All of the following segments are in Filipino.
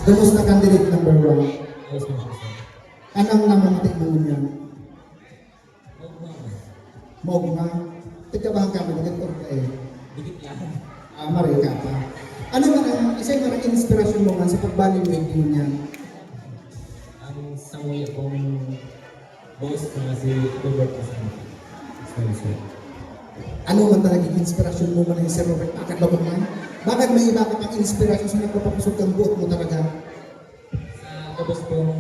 Kumusta candidate number 1? Ayos mo siya, sir. Anong namamatik mo niya? Huwag mo ako. Mogma. Tigabang kami, nagkakor ka eh. Dikit lang. Maray ka pa. Ano man ang isa yung mga inspirasyon mo man sa pag-evaluate mo niya? Ang sangoy akong boss na si Robert Casano. Sorry, sir. Ano man talaga yung inspirasyon mo man yung Sir Robert? Bakit ba man? Bakit may iba ka pang inspirasyon sa nagpapapasok ng buot mo talaga? Sa kabos pong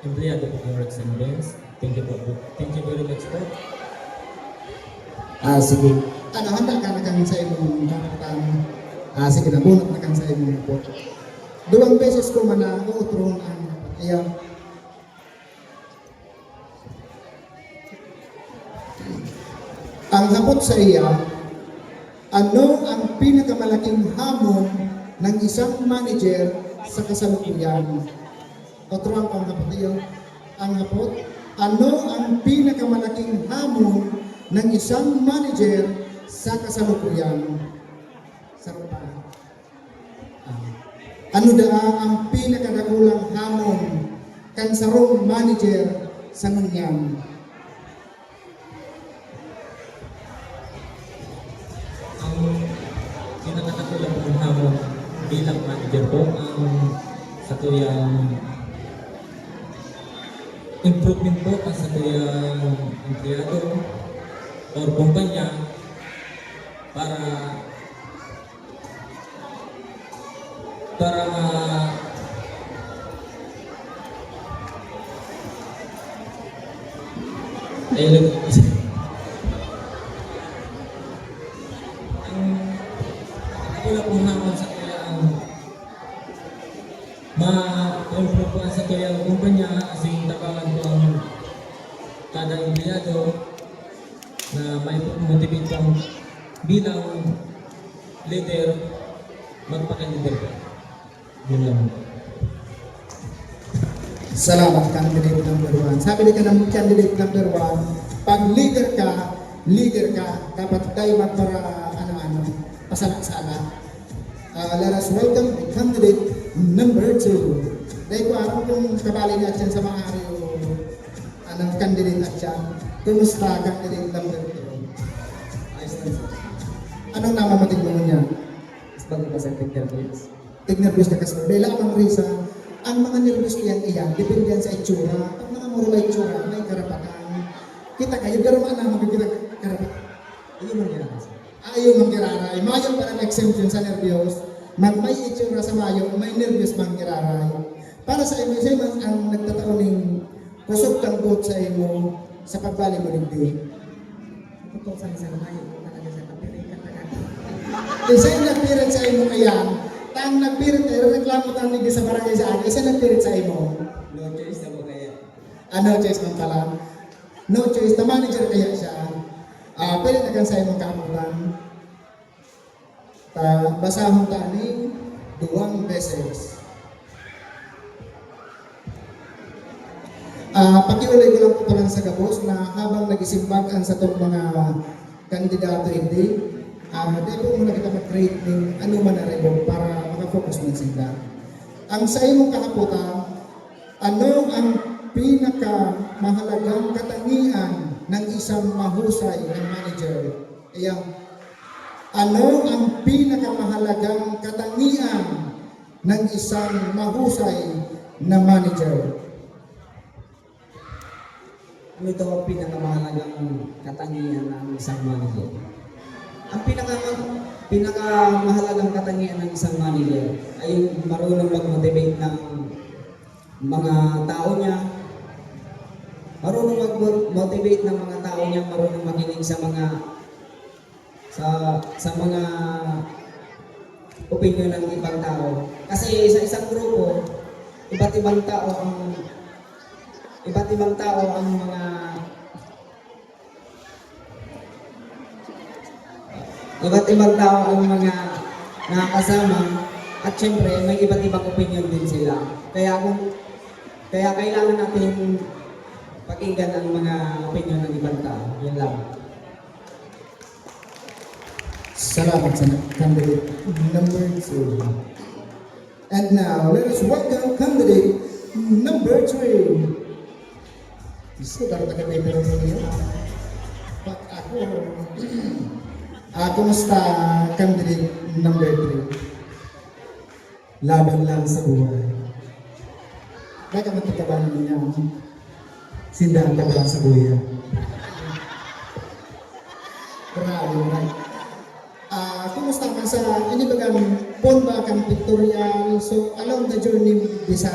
empleyado po ng Rex and Benz. Thank you po. Thank you very much po. Sige. Ano, handa ka na kang sa imong kapatang. Sige na, bunot na kang sa imong po. 2 beses ko man na uutron ang ayaw. Ang hapot sa iya, ano ang pinakamalaking hamon ng isang manager sa kasalukuyan? Uturuan ko ang hapot iyo. Ang hapot, ano ang pinakamalaking hamon ng isang manager sa kasalukuyan? Sarap pa. Ano daa ang pinakadakulang hamon kan sarong manager sa nangyan? Ang pinakatakulang ng hamon bilang manager po ang sa tuyang improvement po ang sa tuyang empleyado or kumpanya para ayun wala pong hamon sa kaya ang ma-improve po sa kaya ang kumpanya kasi tabangan po ang kada empleyado na may motivate pang bilang leader magpaka-leader po. Yun lang. Salamat, candidate number 1. Sabi ka ng candidate number 1, pag leader ka, dapat tayo magpara pasala-sala. Let us welcome the candidate number 2. Dahil ko araw kung kabali na siya sa mga araw anong candidate at siya. Kumusta candidate number 2? Ayos na siya. Anong namamatig mo niya? Bago pa sa technical Tig-nervous ka kasi. Bela ang risa. Ang mga nervous iyan, depende yan sa itsura. Pag mga mura itsura, may karapatan. Kita kayo, pero maanaman ko kita karapatan. ayun lang yan. Ayaw manggiraray. Mayo para exemption sa nervyos. Man may itsura sa mayo, may nervyos manggiraray. Para sa imo, siya man ang nagtataon ng kusog kang buot sa imo sa pagbali mo digdi. Ito sa isang mayo ko talaga sa kapirikan talaga. Isa yung nagpirit sa imo ayan, tang nagpirit tayo, reklamo tang nigi sa barangay sa akin, isa nagpirit sa imo. No choice na po kaya. No choice man pala. No choice, the manager kaya siya. Pwede na kang sa imong kaamutan. Basahon ta ni 2 beses. Pakiulay ko lang po pala sa gabos na habang nag-isimbagan sa itong mga kandidato hindi, dahil po muna kita mag-create ng ano man na rin para makafocus man sila. Ang sa imong kahaputan, ano ang pinakamahalagang katangian ng isang mahusay na manager? Ayan. Ano ang pinakamahalagang katangian ng isang mahusay na manager? Ano ito ang pinakamahalagang katangian ng isang manager? Ang pinakamahalagang katangian ng isang manager ay yung marunong mag-motivate ng mga tao niya, marunong mag-motivate ng mga tao niya, marunong makinig sa mga opinion ng ibang tao. Kasi sa isang grupo, iba't ibang tao ang mga nakakasama at syempre may iba't ibang opinion din sila. Kaya kailangan natin pakinggan ang mga opinion ng ibang tao. Yun lang. Salamat sa candidate number 2. And now, let us welcome candidate number 3. Gusto, dapat taga-paper ng inyo. But ako, kumusta candidate number 3? Laban lang sa buhay. Baka matikabahan niya. Sindahan ka ba lang sa buhay? Grabe, right? Kumusta ka sa inibagang Ponba kang pictorial? So, along the journey di sa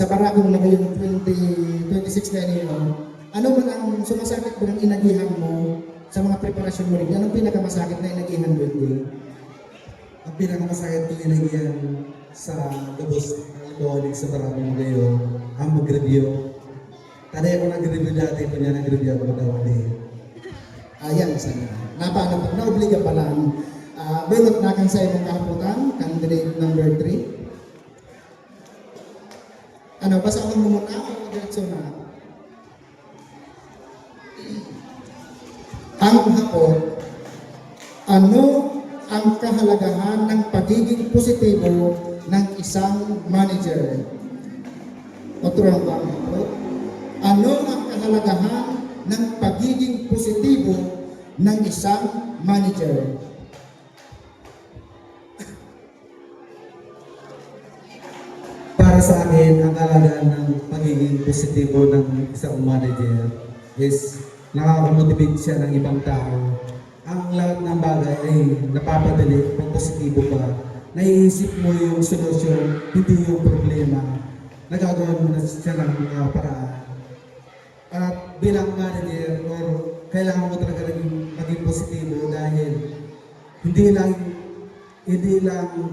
Baragong na ngayon 2026 na niyo, ano man ang sumasakit ba ng inagihan mo sa mga preparasyon mo rin? Anong pinakamasakit na inagihan mo rin? Ang pinakamasakit ko inagihan sa gabos ng ibawalig sa Baragong ngayon, ang mag-review. Taday ako nag-review dati, kunya nag-review ako dati. Ayan, sana. Napaano, naobliga pa lang. Bunot na kan sa imong kahaputan, candidate number 3. Ano, basta akong mumuna o diretso na? Ang hapon, ano ang kahalagahan ng pagiging positibo ng isang manager? Oturang ba? Ano ang kahalagahan ng pagiging positibo ng isang manager? Para sa akin, ang kahalagahan ng pagiging positibo ng isang manager is nakakamotivate siya ng ibang tao. Ang lahat ng bagay ay napapadali pag positibo ka. Naiisip mo yung solusyon, hindi yung problema. Nagagawa mo na siya ng mga paraan. At bilang manager, or kailangan mo talaga maging positibo dahil hindi lang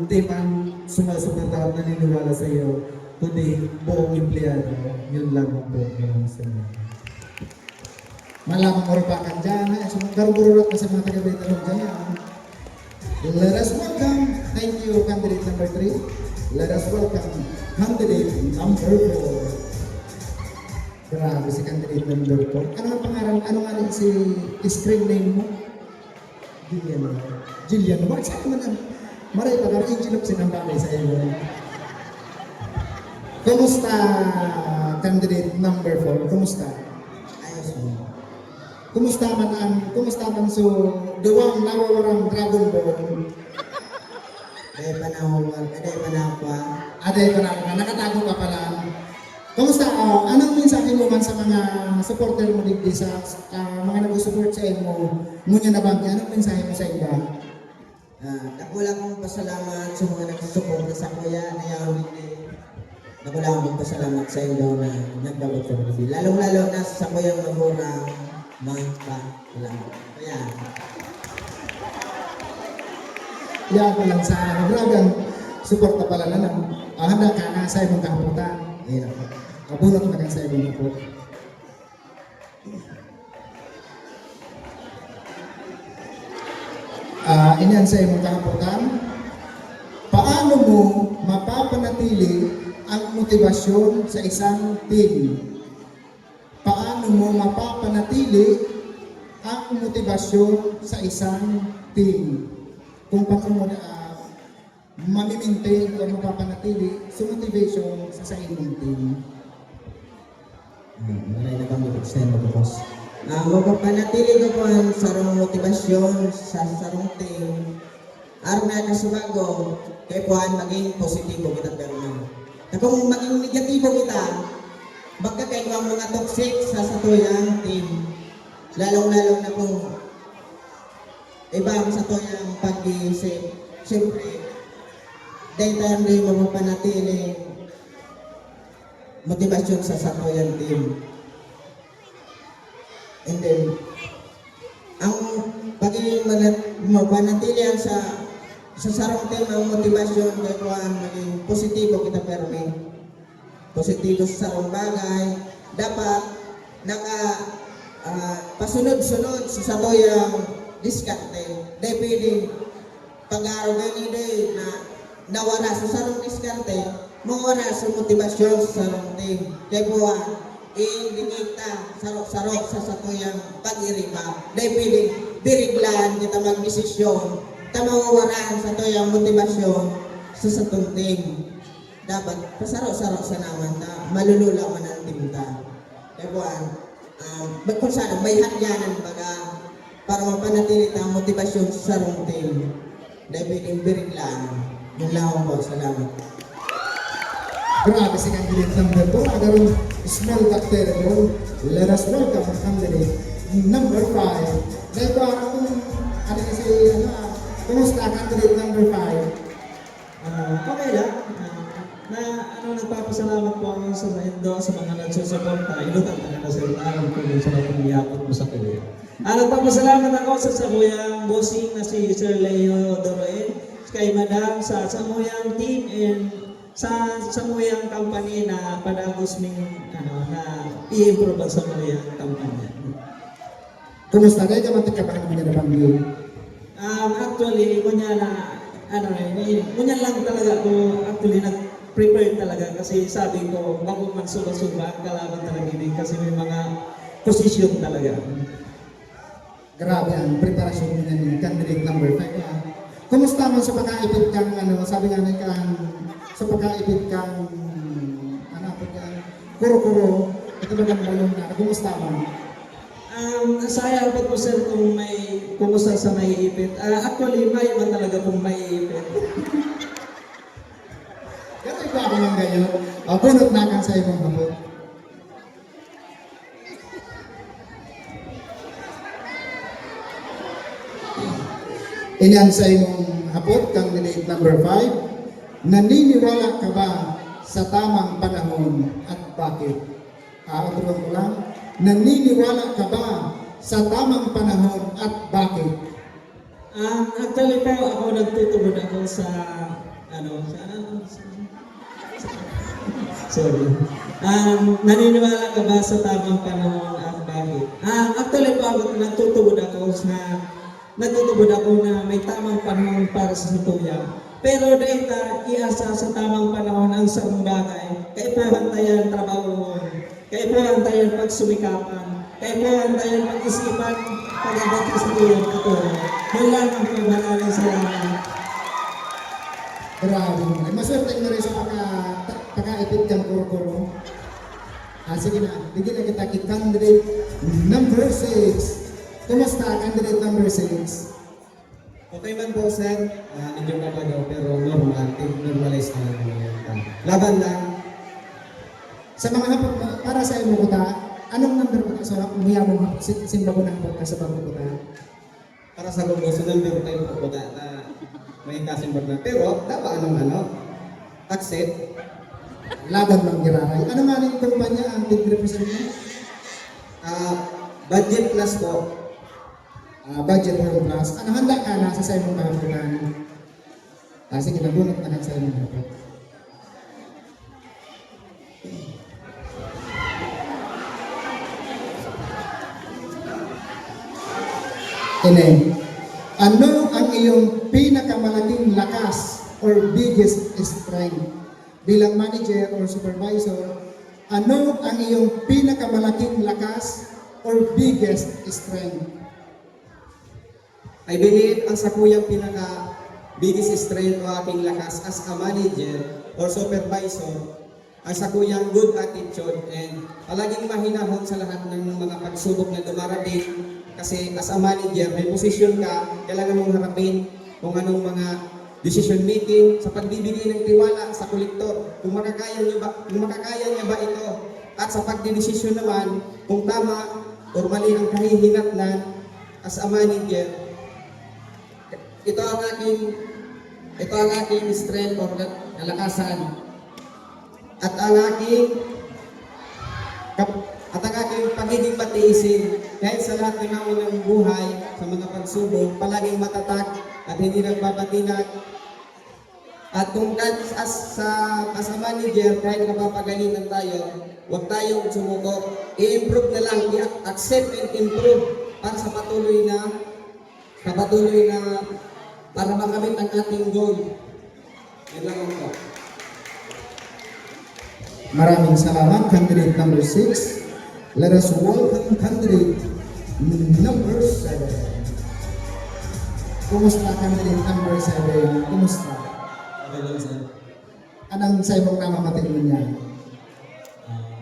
team ang sumasuporta at naniniwala sa iyo, kundi buong empleyado. Yun lang ang po sa iyo. Malamang marupakan dyan. Garugururot na sa mga taga-Betalong dyan. Let us welcome, thank you, candidate number 3. Let us welcome candidate number 4. Grabe si candidate number 4. Ano ang pangalan? Ano nga rin si screen name mo? Jillian. Jillian. Bakit saan naman ang maray pa kami yung sinambali sa iyo? Kumusta candidate number 4? Kumusta? Ayos mo. Kumusta man so duwang nawawarang Dragon Ball? Aday panahon pa. Aday pa na, nakatago ka pala. Kumusta? Anong mensahe mo man sa mga supporter mo dito sa mga nag-support sa mo? Ngunya na bang anong mensahe mo sa iba? Ako lang kong pasalamat sa mga nagsusuporta sa kuya na yaw hindi. Ako lang kong pasalamat sa inyo na nagbabot sa mga. Lalong-lalo na sa kuyang magurang salamat. Kaya, Yan ko lang sa Dragon. Suporta pala na lang. Handa ka na sa ibang kahaputan. ayun ako. Kabunot na kan sa ibang po. Inyan sa imong kahaputan. Paano mo mapapanatili ang motibasyon sa isang team? Paano mo mapapanatili ang motibasyon sa isang team? Kung paano mo mamimaintain o mapapanatili sa motivation sa inyong team. Maray na kami extend ako, boss. Mapapanatili ko po ang sarong motibasyon sa sarong team. Arna na sumago, kaya po ang maging positibo kita pero kung maging negatibo kita, baka kayo ang mga toxic sa satuyang team. Lalong-lalong na kung iba ang satuyang pag-iisip. Siyempre, dahil tayo rin mapapanatili motivasyon sa satuyang team. And then, ang pagiging mapanatili sa sarong team ang motivasyon kaya kuhaan maging positibo kita permi. Positibo sa sarong bagay. Dapat pasunod-sunod sa satuyang diskarte. Dahil pwede pag-araw ganyan din na nawala sa sarong diskarte, mawala sa motivasyon sa sarong team. Kaya kuhaan, iindikita sarok-sarok sa satuyang pag-iriba. Dahil pwede diriglan kita mag-desisyon, kita mawawaraan sa tuyang motivasyon sa satong team. Dapat pasaro-saro sa naman na malulula man ang team ta. Kaya buwan, kung saan may hatyanan baga para mapanatili ang motivasyon sa sarong team. Dahil biring lang. Yun lang ako. Salamat. Grabe si candidate number 2. Agarong small bacteria mo. Let us welcome ang candidate number 5. Dahil ko kung ano kasi kumusta candidate number 5? Okay lang. Nagpapasalamat po ako sa Indo, sa mga nagsusuporta. Inutan ka na sa ilang kung sa pagpapaliyapot mo sa kuya. Nagpapasalamat ako sa kuyang bossing na si Sir Leo Doroen, kay Madam, sa samuyang team, and sa samuyang company na padagos ming na i-improve ang samuyang company. Kumusta kayo ka matikapaan mo na pamilya? Actually, kunya lang talaga ako actually nag-prepare talaga kasi sabi ko, bago man suba-suba, ang kalaban talaga din kasi may mga position talaga. Grabe ang preparasyon mo ng candidate number 5. Kumusta man sa pagkaipit kang sabi nga kang sa pagkaipit kang kuro-kuro, ito ba ng balong na, kumusta man? Sayang po sir kung may kumusta sa maiipit. Actually, may man talaga kung maiipit. Kaya ba ako ng ganyan? Bunot na kang sa ibang hapon. Ilan sa imong hapon, candidate number 5, naniniwala ka ba sa tamang panahon at bakit? Utulan ko lang, naniniwala ka ba sa tamang panahon at bakit? Actually po, ako nagtutubod ako sa sorry. Naniniwala ka ba sa tamang panahon at bakit? Actually po, ako nagtutubod ako na may tamang panahon para sa tuya. Pero dahil iasa sa tamang panahon ang sarong bagay, kaya po hantayan trabaho, kaya po hantayan pagsumikapan, kaya po hantayan pag-isipan, pag-abot sa tuyang ito. Yun lang ang maraming salamat. Grabe mo. Maswerte na rin sa pagkaipit kang kuro-kuro. Sige na, bigyan na kita kay candidate number 6. Kumusta candidate number 6? Okay man po, sir. Medyo kapagaw, pero normalize na lang. Laban lang. Sa mga hapon, para sa imo kuta, anong number ko sa umuya mo simba ko na hapon ka sa bago kuta? Para sa lugo, so number 5 po na may kasimbag na. Pero, dapat accept. Laban lang giraray. Ano man yung kumpanya ang tig-represent mo? Budget plus po. Budget World Plus. Ano handa ka na sa imong kahaponan? Sige, nabunot na lang sa imong hapon. Ine, ano ang iyong pinakamalaking lakas or biggest strength? Bilang manager or supervisor, ano ang iyong pinakamalaking lakas or biggest strength? I believe ang sa kuyang biggest strength o aking lakas as a manager or supervisor, ang sa kuyang good attitude and palaging mahinahon sa lahat ng mga pagsubok na dumarating. Kasi as a manager, may posisyon ka, kailangan mong harapin kung anong mga decision making sa pagbibigay ng tiwala sa kolektor. Kung makakaya niya ba ito? At sa pagdidesisyon naman, kung tama o mali ang kahihinatnan as a manager, ito ang aking strength or kalakasan. At ang aking pagiging matiisin. Kahit sa lahat ng hamon ng buhay, sa mga pagsubok, palaging matatag at hindi nagbabatinag. At kung as a manager, kahit napapagalingan tayo, huwag tayong sumuko. I-improve na lang, i-accept and improve para sa patuloy na para makamit ang ating goal. Yan lang ako. Maraming salamat, candidate number 6. Let us welcome candidate number 7. Kumusta candidate number 7? Kumusta? Okay lang, sir. Anong sa imong namamating mo niya?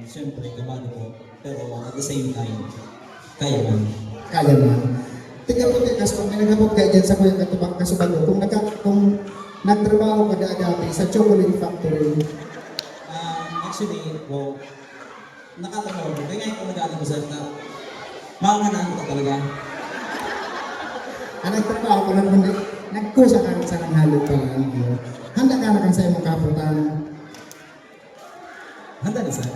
Siyempre, kabado ko. Pero at the same time, kaya man. Kaya man. Tingnan po kayo, kaso may nagabot kayo dyan sa kuyang katubang kasubalo. Kung nagtrabaho ka dati sa chocolate factory, Actually, well, nakatabaw ko. Kaya ngayon ko nag-aling ko, sir, na makanganaan ko talaga. nagtrabaho ka lang kundi nagkusa ka sa nanghalog pa lang. Handa ka na kang sa imong kaputan. Handa na, sir.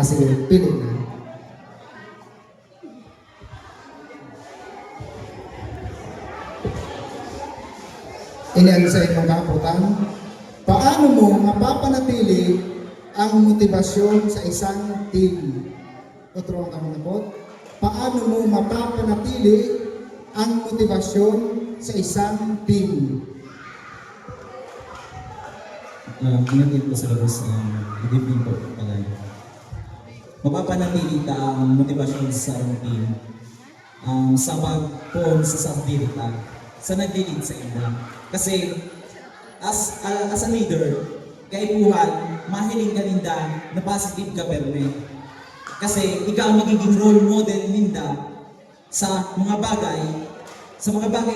Sige, pili na. Iniyan sa imong kaputan. Paano mo mapapanatili ang motibasyon sa isang team? Otro ang kamangapot. Paano mo mapapanatili ang motibasyon sa isang team? Pinatid ko sa labas good evening po pala. Mapapanatili ka ang motibasyon sa isang team sa pagpon sa sabdilita, sa nag-lead sa ina. Kasi as a leader, kaipuhan, mahiling ka ninda na positive ka perme. Kasi ikaw ang magiging role model ninda sa mga bagay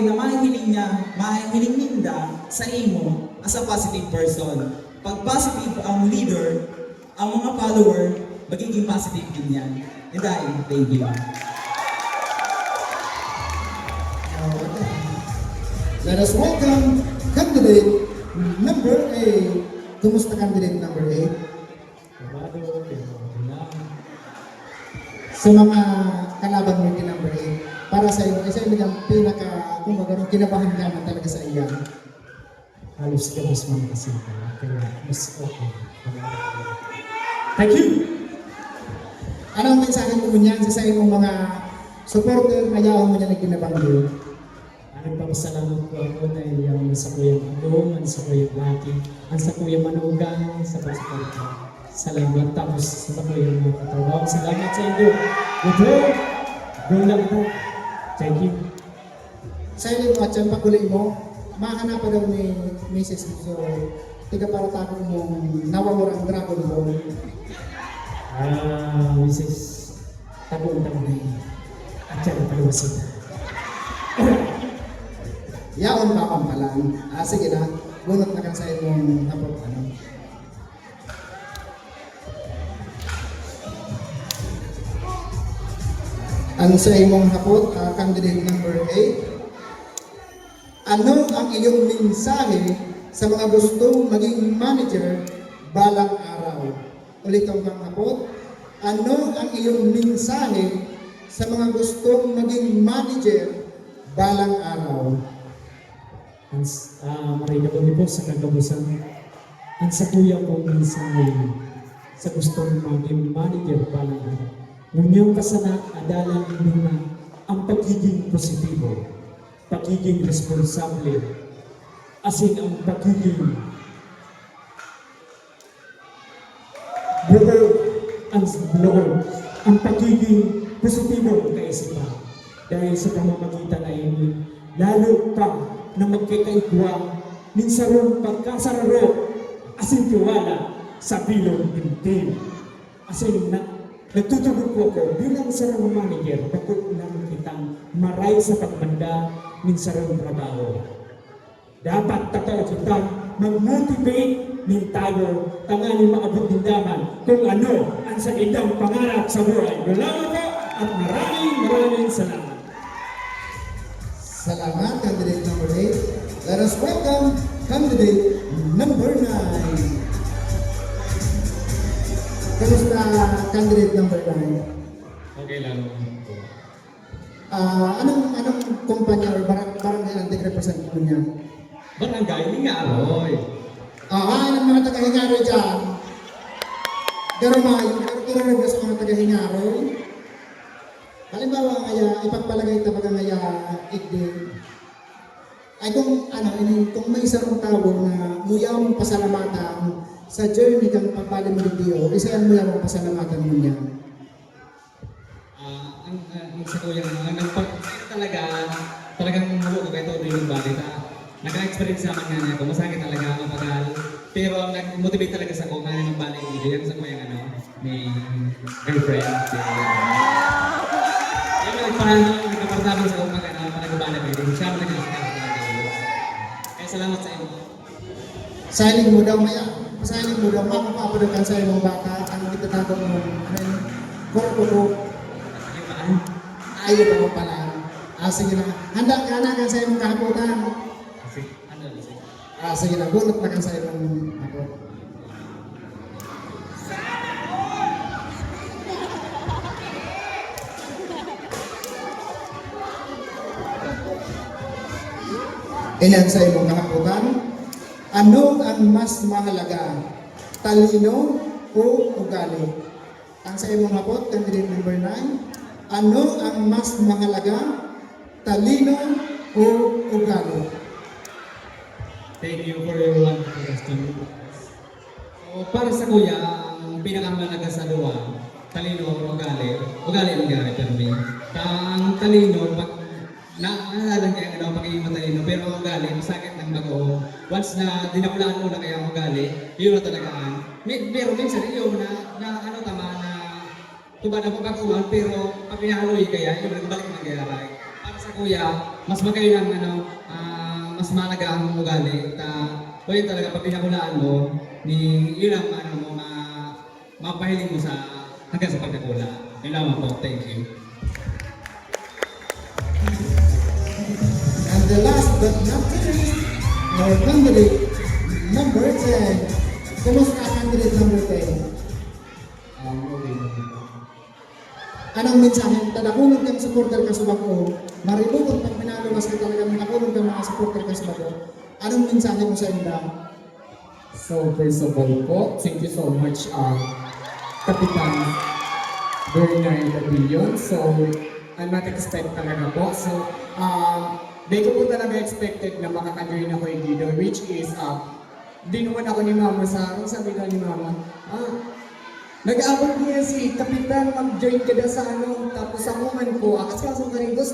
na mahihiling ninda sa imo as a positive person. Pag positive ang leader, ang mga follower, magiging positive din yan. And thank you. Let us welcome candidate number 8. Kumusta candidate number 8? Sa mga kalaban mo yung number 8, para sa iyo, isa yung pinaka, kung magkaroon, kinabahan ka na talaga sa iya. Halos ka mas mga kasi kaya mas okay. Thank you! Anong mensahe mo niyan sa imong mga supporter na yaon mo niya na kinabanggo? Nagpapasalamat po ako dahil yung sa Kuya Magong, ang sa Kuya Lucky, ang sa Kuya Manugang, sa pagsuporta. Salamat tapos sa Kuya mga katrabaho. Salamat sa inyo. Good work! Go lang ito. Thank you. Sa iyo mo at yan paguli mo, mahanap pa daw ni Mrs. So, tiga para takong mong nawawurang Dragon Ball. Mrs. Tagong-tagong at yan ang paluwasin. Yaon pa kang palang. Sige na, bunot na kang sa imong napot. Ang sa imong hapot, candidate number 8. Ano ang iyong mensahe sa mga gustong maging manager balang araw? Ulitin kang hapot. Ano ang iyong mensahe sa mga gustong maging manager balang araw? Marina ko po sa kagabusan. Ang sa kuya ko mensahe sa gustong maging manager balang araw. Ngunyong kasanak adalan nila ang pagiging positibo, pagiging responsable, asin ang pagiging buo ang loob, ang pagiging positibo kaisipan. Dahil sa pamamagitan na ini, lalo pa na magkikaigwa, minsarong pagkasararo, asin tiwala sa bilong hindi. Asin nagtutulog po ako bilang sarang manager, bakit naman kitang maray sa pagbanda ng sarang trabaho. Dapat totoo kita mag-motivate ng tayo tanganin maabot ng daman kung ano ang sa idang pangarap sa buhay. Salamat po at maraming salamat. Salamat, candidate number 8. Let us welcome candidate number 9. Kamusta candidate number 9? Okay lang po. Anong kumpanya or barangay ang tig-represent mo niya? Barangay Hingaroy. Anong mga taga-Hingaroy dyan? Pero yung sa mga taga-Hingaroy. Halimbawa ngaya, ipagpalagay tabaga ngaya igdi. Ay kung kung may isang tao na muyaw mong pasalamatan sa journey kang pagbali mo dito, isa yan muyaw mong pasalamatan mo niya. Ang sa kuya talagang mabuo ka ito rin yung balita. naka-experience sa akin nga ako, masakit talaga ang pagal. Pero ang nag-motivate talaga sa ako, nga ng balik video, yung sa ko yung may girlfriend. Yung parang nagkapartaban sa umaga na panag-balik video, siya mo nag-experience talaga. Kaya salamat sa inyo. Signing mo daw maya. Signing mo daw, makapapadokan sa imong bata, ang itatagong mo, ano yun, kuro-kuro. Yung ano? Ayaw ka mo pala. Sige na. Handa ka na kan sa imong kahapotan. Kasi, ano? Sige na, bunot na kan sa imong ako. Ilan sa imong kahapotan? Ano ang mas mahalaga? Talino o ugali? Ang sa imong hapot, candidate number 9. Ano ang mas mahalaga? Talino o ugali? Thank you for your wonderful question. So, para sa kuya, ang pinakamalaga sa luwa, talino o ugali. Ugali ang gari, pero may. Ang talino, pag naalala niya ang pagiging matalino, pero ang ugali, masakit ng bago. Once na dinapulaan mo na kaya ang ugali, yun na talagaan. Pero minsan yun na tama na tuba na pagkakuhan, pero pag pinahaloy kaya, yun nagbalik na kaya. Para sa kuya, mas magayon ang mas malaga ang ugali. O yun talaga, pag pinakulaan mo, yun ang mapahiling mo hanggang sa pagkakula. Yun lang po. Thank you. And the last but not least, our candidate number 10. Kumusta candidate number 10? Anong mensahe? Tadakunan kang supporter ka sa bako. Maribukot pag minaluwas ka talaga, manakunan kang mga supporter ka sa bako. Anong mensahe mo sa inda? So first of all po, thank you so much Kapitan Bernard Abillon. So I'm not expect talaga po. So di ko po talaga expected na makaka-join ako yung leader, which is dinuwan ako ni Mama sa sabi daw ni Mama, nag-abot niya si Kapitan, mag-join ka na sa tapos ako man po, kaso Marigos,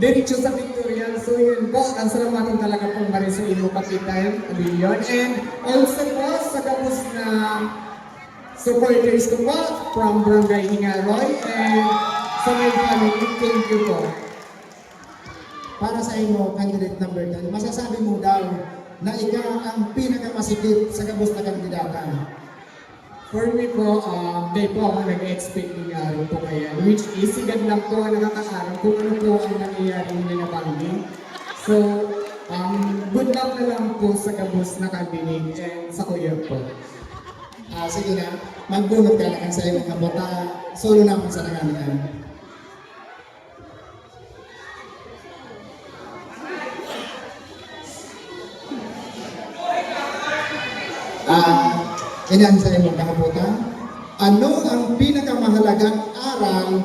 diretso sa Victorial. So yun po, ang salamatin talaga po marin sa ino Kapitan Abillon. And also po, sa tapos na supporters ko po, from Barangay Hingaroy, and sa my family, thank you po. Para sa inyo, candidate number 10, masasabi mo daw na ikaw ang pinakamasikip sa kabus na kandidata. For me po, di po ako nag-expect nangyari po kaya, which is sigad lang po ang nakakaaral kung ano po ang nangyayari nila na bangin. So, good luck na lang po sa kabus na candidate and sa kuya po. Sige na, magbunot ka lang sa imong kabota. Solo naman sa nanganian. Inan sa imong kahabutan. Ano ang pinakamahalagang aral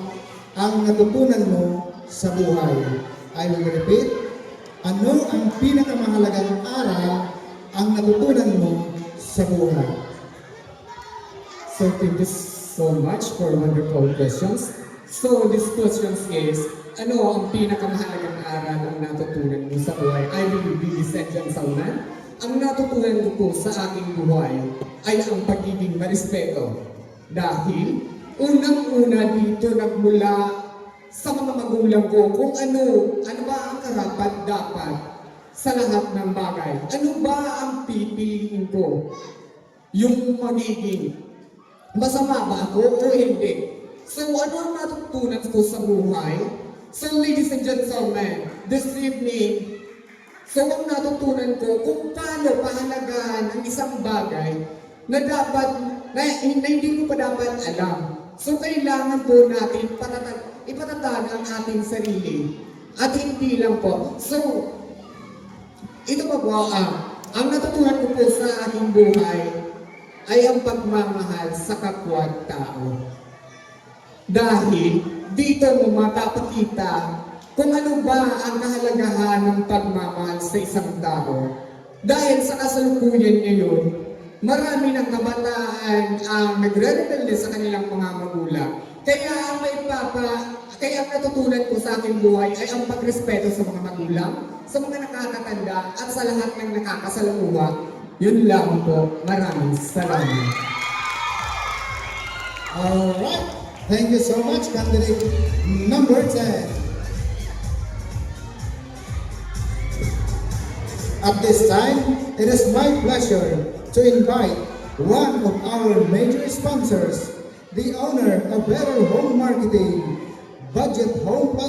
ang natutunan mo sa buhay? I will repeat. Ano ang pinakamahalagang aral ang natutunan mo sa buhay? So thank you so much for wonderful questions. So this question is, ano ang pinakamahalagang aral ang natutunan mo sa buhay? I will be Vincent Salman. Ang natutunan ko po sa aking buhay ay ang pagiging marespeto. Dahil unang-una dito nagmula sa mga magulang ko kung ano ba ang karapat-dapat sa lahat ng bagay. Ano ba ang pipiliin ko? Yung magiging masama ba ako o hindi? So ano ang natutunan ko sa buhay? So ladies and gentlemen, this evening, so ang natutunan ko kung paano pahalagahan ang isang bagay na hindi ko pa dapat alam. So kailangan po natin ipatatag ang ating sarili. At hindi lang po. So, ito pa po, ang natutunan ko po sa aking buhay ay ang pagmamahal sa kapwa-tao. Dahil dito mo mapapakita kung ano ba ang kahalagahan ng pagmamahal sa isang tao. Dahil sa kasalukuyan ngayon, marami ng kabataan ang nagre-rebelde sa kanilang mga magulang. Kaya Kaya ang natutunan ko sa aking buhay ay ang pagrespeto sa mga magulang, sa mga nakakatanda, at sa lahat ng nakakasalamuha. Yun lang po. Maraming salamat. Alright, thank you so much, candidate number 10. At this time, it is my pleasure to invite one of our major sponsors, the owner of Better Home Marketing, Budget Home Plus